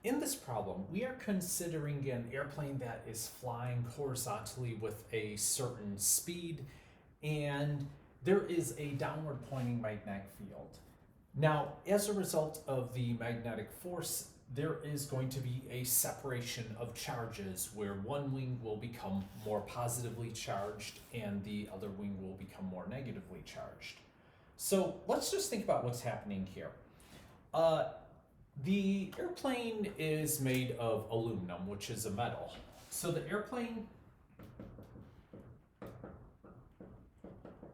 In this problem, we are considering an airplane that is flying horizontally with a certain speed, and there is a downward pointing magnetic field. Now, as a result of the magnetic force, there is going to be a separation of charges where one wing will become more positively charged and the other wing will become more negatively charged. So let's just think about what's happening here. The airplane is made of aluminum, which is a metal. So the airplane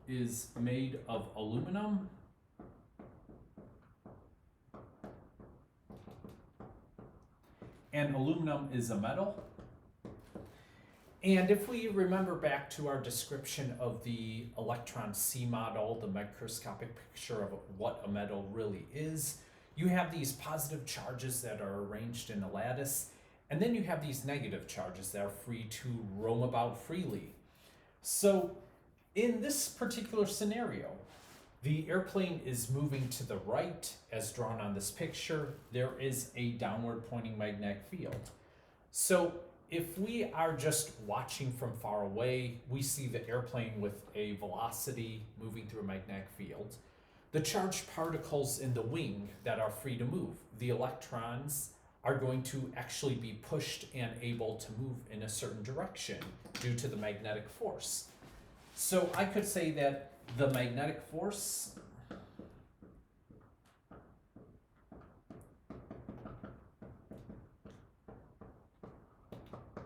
is made of aluminum. And aluminum is a metal. And if we remember back to our description of the electron C model, the microscopic picture of what a metal really is, you have these positive charges that are arranged in a lattice, and then you have these negative charges that are free to roam about freely. So in this particular scenario, the airplane is moving to the right, as drawn on this picture. There is a downward pointing magnetic field. So if we are just watching from far away, we see the airplane with a velocity moving through a magnetic field. The charged particles in the wing that are free to move, the electrons, are going to actually be pushed and able to move in a certain direction due to the magnetic force. So I could say that the magnetic force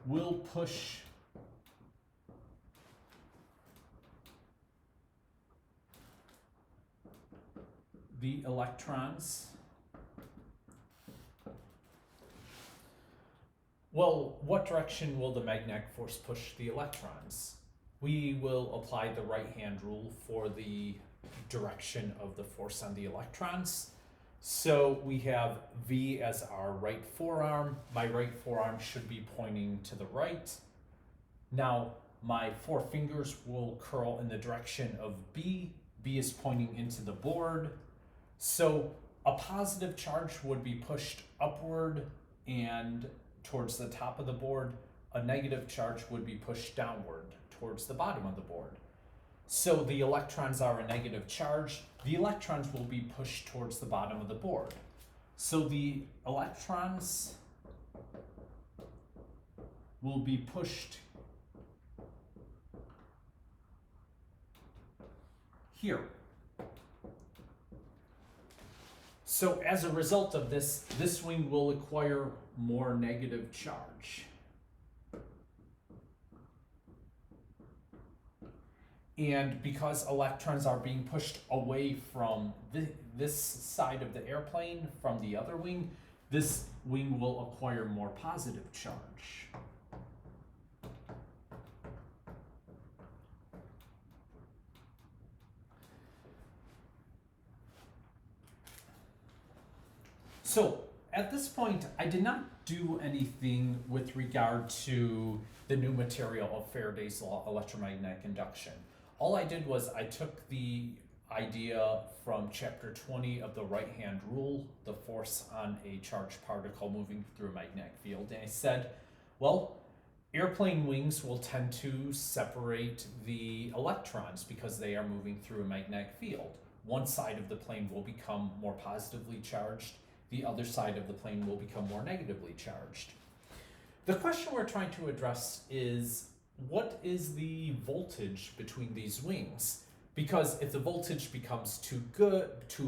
will push the electrons. Well, what direction will the magnetic force push the electrons? We will apply the right-hand rule for the direction of the force on the electrons. So we have V as our right forearm. My right forearm should be pointing to the right. Now my four fingers will curl in the direction of B. B is pointing into the board. So a positive charge would be pushed upward and towards the top of the board. A negative charge would be pushed downward towards the bottom of the board. So the electrons are a negative charge. The electrons will be pushed towards the bottom of the board. So the electrons will be pushed here. So as a result of this, this wing will acquire more negative charge. And because electrons are being pushed away from this side of the airplane from the other wing, this wing will acquire more positive charge. So at this point, I did not do anything with regard to the new material of Faraday's law, electromagnetic induction. All I did was I took the idea from chapter 20 of the right-hand rule, the force on a charged particle moving through a magnetic field, and I said, well, airplane wings will tend to separate the electrons because they are moving through a magnetic field. One side of the plane will become more positively charged, the other side of the plane will become more negatively charged. The question we're trying to address is, what is the voltage between these wings? Because if the voltage becomes too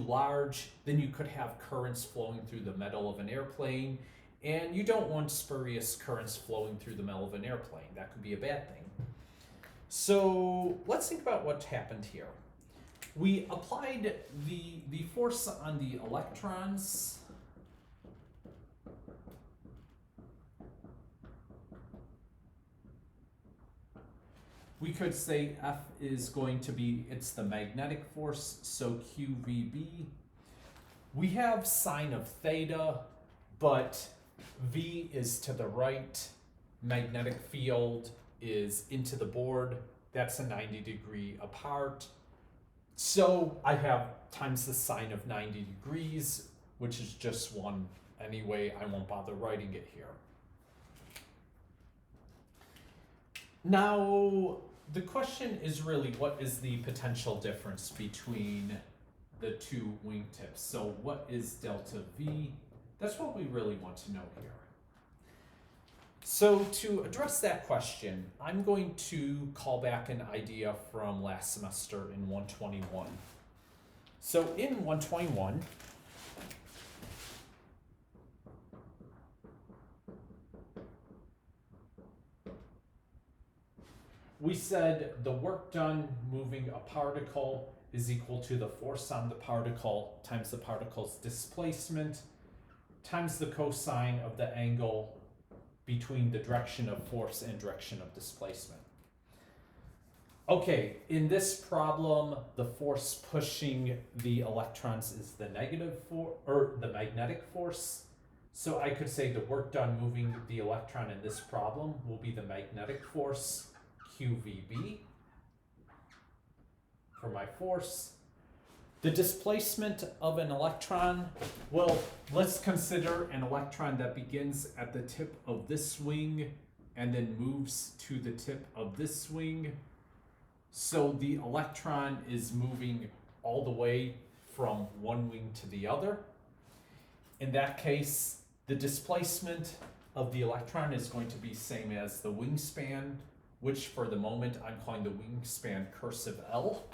large, then you could have currents flowing through the metal of an airplane, and you don't want spurious currents flowing through the metal of an airplane. That could be a bad thing. So let's think about what happened here. We applied the force on the electrons. We could say F is going to be, it's the magnetic force, so QVB. We have sine of theta, but V is to the right. Magnetic field is into the board. That's a 90-degree apart. So I have times the sine of 90 degrees, which is just 1 anyway, I won't bother writing it here. Now, the question is really, what is the potential difference between the two wingtips? So what is delta V? That's what we really want to know here. So to address that question, I'm going to call back an idea from last semester in 121. So in 121, we said the work done moving a particle is equal to the force on the particle times the particle's displacement times the cosine of the angle between the direction of force and direction of displacement. Okay, in this problem, the force pushing the electrons is the negative force, or the magnetic force. So I could say the work done moving the electron in this problem will be the magnetic force, QVB, for my force. The displacement of an electron, well, let's consider an electron that begins at the tip of this wing and then moves to the tip of this wing. So the electron is moving all the way from one wing to the other. In that case, the displacement of the electron is going to be same as the wingspan, which for the moment I'm calling the wingspan cursive L.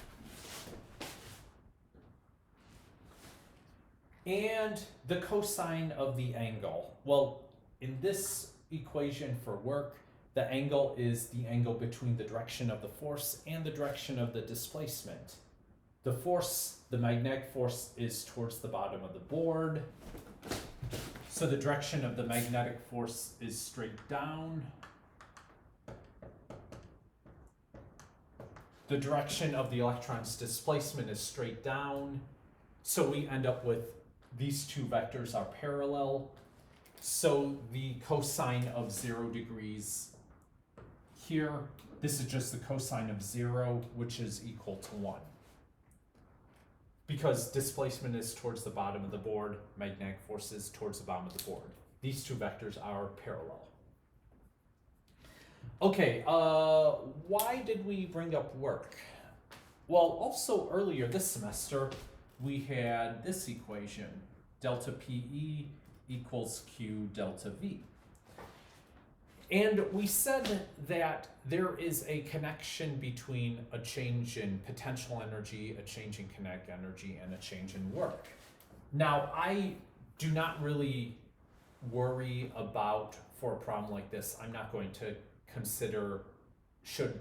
And the cosine of the angle. Well, in this equation for work, the angle is the angle between the direction of the force and the direction of the displacement. The force, the magnetic force, is towards the bottom of the board. So the direction of the magnetic force is straight down. The direction of the electron's displacement is straight down. So we end up with these two vectors are parallel. So the cosine of 0 degrees here, this is just the cosine of 0, which is equal to 1. Because displacement is towards the bottom of the board, magnetic force is towards the bottom of the board. These two vectors are parallel. Okay, why did we bring up work? Well, also earlier this semester, we had this equation, delta PE equals Q delta V. And we said that there is a connection between a change in potential energy, a change in kinetic energy, and a change in work. Now, I do not really worry about, for a problem like this, I'm not going to consider should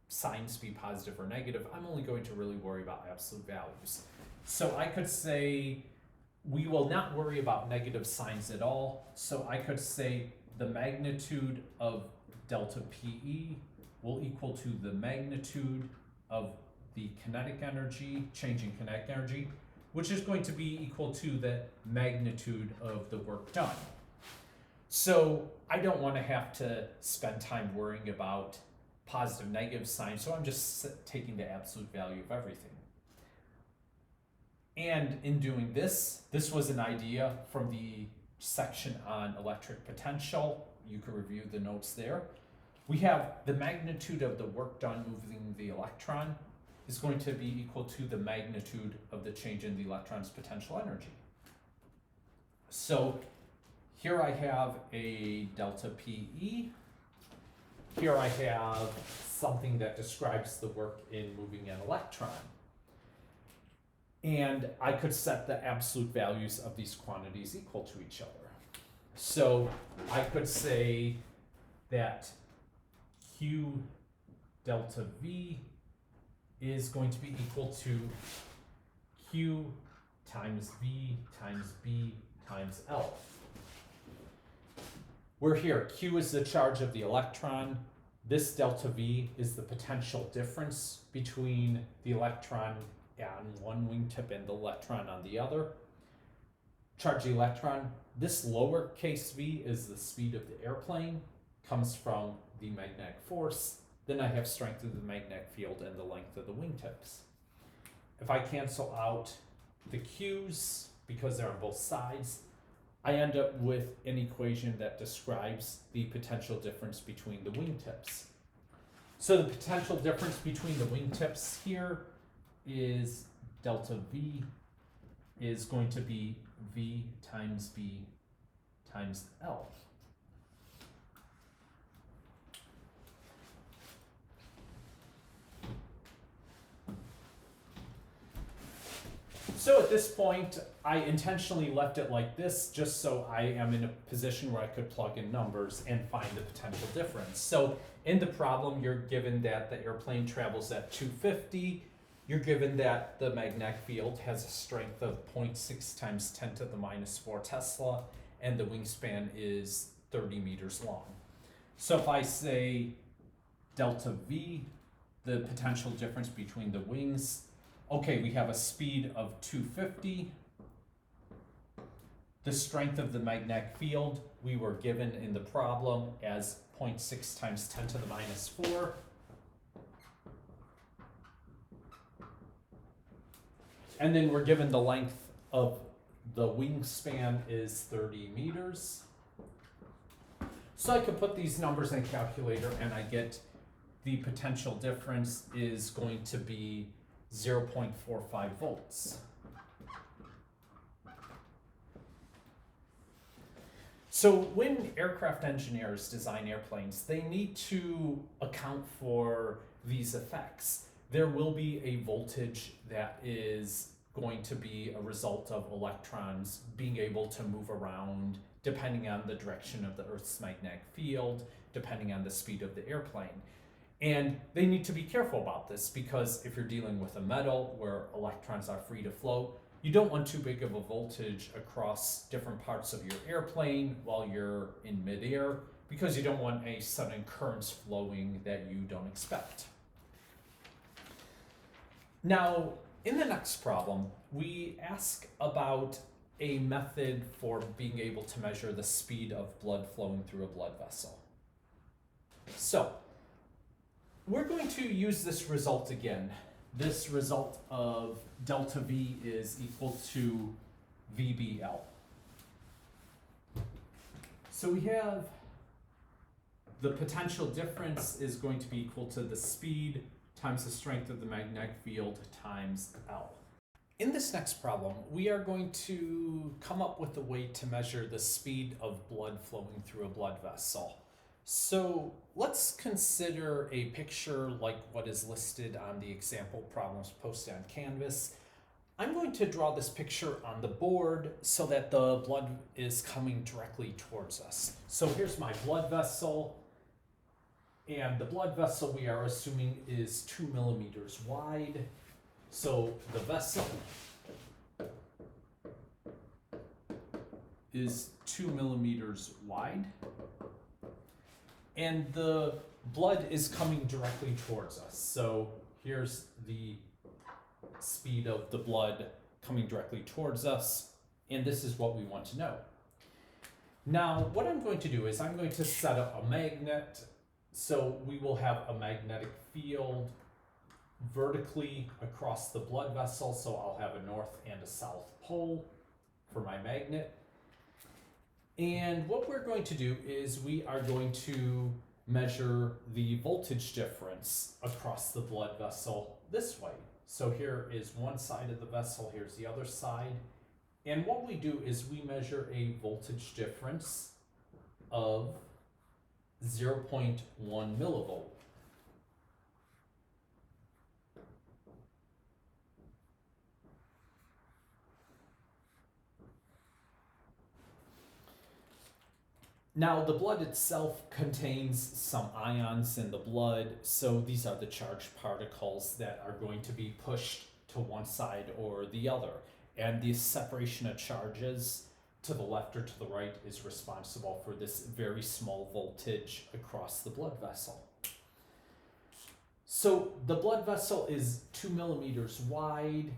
signs be positive or negative. I'm only going to really worry about absolute values. So I could say we will not worry about negative signs at all. So I could say the magnitude of delta PE will equal to the magnitude of the kinetic energy, change in kinetic energy, which is going to be equal to the magnitude of the work done. So I don't want to have to spend time worrying about positive, negative signs, so I'm just taking the absolute value of everything. And in doing this, this was an idea from the section on electric potential. You can review the notes there. We have the magnitude of the work done moving the electron is going to be equal to the magnitude of the change in the electron's potential energy. So here I have a delta PE. Here I have something that describes the work in moving an electron. And I could set the absolute values of these quantities equal to each other. So I could say that Q delta V is going to be equal to Q times V times B times L. We're here, Q is the charge of the electron. This delta V is the potential difference between the electron on one wingtip and the electron on the other. Charge the electron. This lowercase v is the speed of the airplane, comes from the magnetic force. Then I have strength of the magnetic field and the length of the wingtips. If I cancel out the q's, because they're on both sides, I end up with an equation that describes the potential difference between the wingtips. So the potential difference between the wingtips here is delta V is going to be V times B times L. So at this point, I intentionally left it like this just so I am in a position where I could plug in numbers and find the potential difference. So in the problem, you're given that the airplane travels at 250. You're given that the magnetic field has a strength of 0.6 times 10 to the minus 4 Tesla, and the wingspan is 30 meters long. So if I say delta V, the potential difference between the wings, okay, we have a speed of 250. The strength of the magnetic field we were given in the problem as 0.6 times 10 to the minus 4. And then we're given the length of the wingspan is 30 meters. So I could put these numbers in a calculator and I get the potential difference is going to be 0.45 volts. So when aircraft engineers design airplanes, they need to account for these effects. There will be a voltage that is going to be a result of electrons being able to move around depending on the direction of the Earth's magnetic field, depending on the speed of the airplane. And they need to be careful about this because if you're dealing with a metal where electrons are free to flow, you don't want too big of a voltage across different parts of your airplane while you're in midair because you don't want a sudden currents flowing that you don't expect. Now, in the next problem, we ask about a method for being able to measure the speed of blood flowing through a blood vessel. So, we're going to use this result again. This result of delta V is equal to VBL. So we have the potential difference is going to be equal to the speed times the strength of the magnetic field times L. In this next problem, we are going to come up with a way to measure the speed of blood flowing through a blood vessel. So let's consider a picture like what is listed on the example problems posted on Canvas. I'm going to draw this picture on the board so that the blood is coming directly towards us. So here's my blood vessel, and the blood vessel we are assuming is 2 millimeters wide. So the vessel is 2 millimeters wide. And the blood is coming directly towards us. So here's the speed of the blood coming directly towards us. And this is what we want to know. Now, what I'm going to do is I'm going to set up a magnet. So we will have a magnetic field vertically across the blood vessel. So I'll have a north and a south pole for my magnet. And what we're going to do is we are going to measure the voltage difference across the blood vessel this way. So here is one side of the vessel, here's the other side. And what we do is we measure a voltage difference of 0.1 millivolt. Now, the blood itself contains some ions in the blood, so these are the charged particles that are going to be pushed to one side or the other. And the separation of charges to the left or to the right is responsible for this very small voltage across the blood vessel. So the blood vessel is 2 millimeters wide,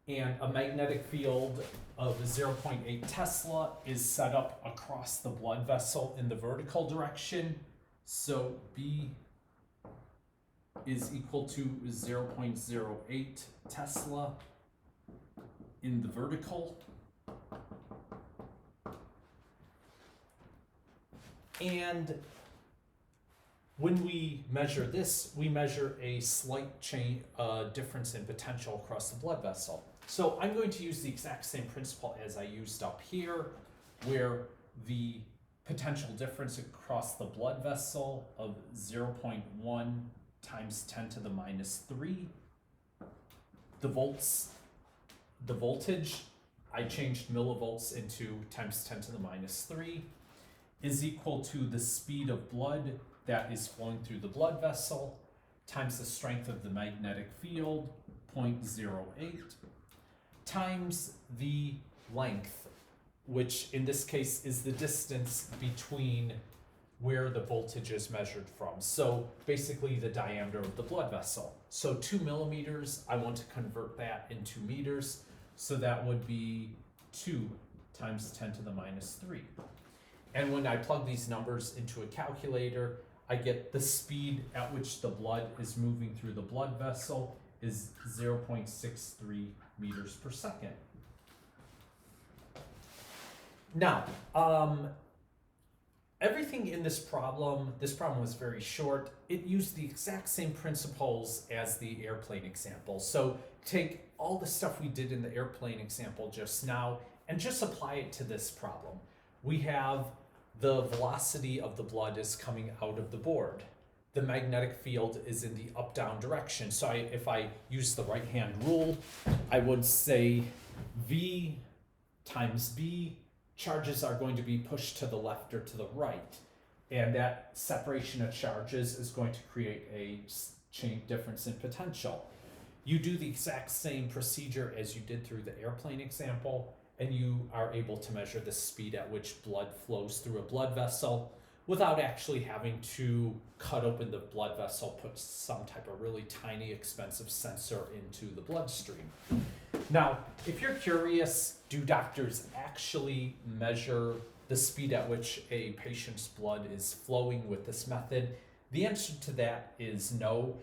and a magnetic field of 0.8 Tesla is set up across the blood vessel in the vertical direction. So B is equal to 0.08 Tesla in the vertical. And when we measure this, we measure a slight difference in potential across the blood vessel. So I'm going to use the exact same principle as I used up here, where the potential difference across the blood vessel of 0.1 times 10 to the minus 3. The voltage, I changed millivolts into times 10 to the minus 3, is equal to the speed of blood that is flowing through the blood vessel times the strength of the magnetic field, 0.08, times the length, which in this case is the distance between where the voltage is measured from. So basically the diameter of the blood vessel. So 2 millimeters, I want to convert that into meters. So that would be 2 times 10 to the minus 3. And when I plug these numbers into a calculator, I get the speed at which the blood is moving through the blood vessel is 0.63 meters per second. Now, everything in this problem was very short. It used the exact same principles as the airplane example. So take all the stuff we did in the airplane example just now and just apply it to this problem. We have the velocity of the blood is coming out of the board. The magnetic field is in the up-down direction. So if I use the right-hand rule, I would say V times B, charges are going to be pushed to the left or to the right. And that separation of charges is going to create a difference in potential. You do the exact same procedure as you did through the airplane example, and you are able to measure the speed at which blood flows through a blood vessel without actually having to cut open the blood vessel, put some type of really tiny, expensive sensor into the bloodstream. Now, if you're curious, do doctors actually measure the speed at which a patient's blood is flowing with this method? The answer to that is no.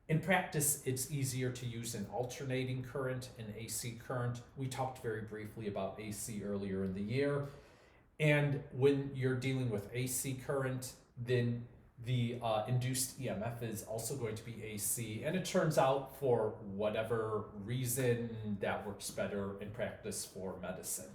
In practice, it's easier to use an alternating current, an AC current. We talked very briefly about AC earlier in the year. And when you're dealing with AC current, then the induced EMF is also going to be AC. And it turns out, for whatever reason, that works better in practice for medicine.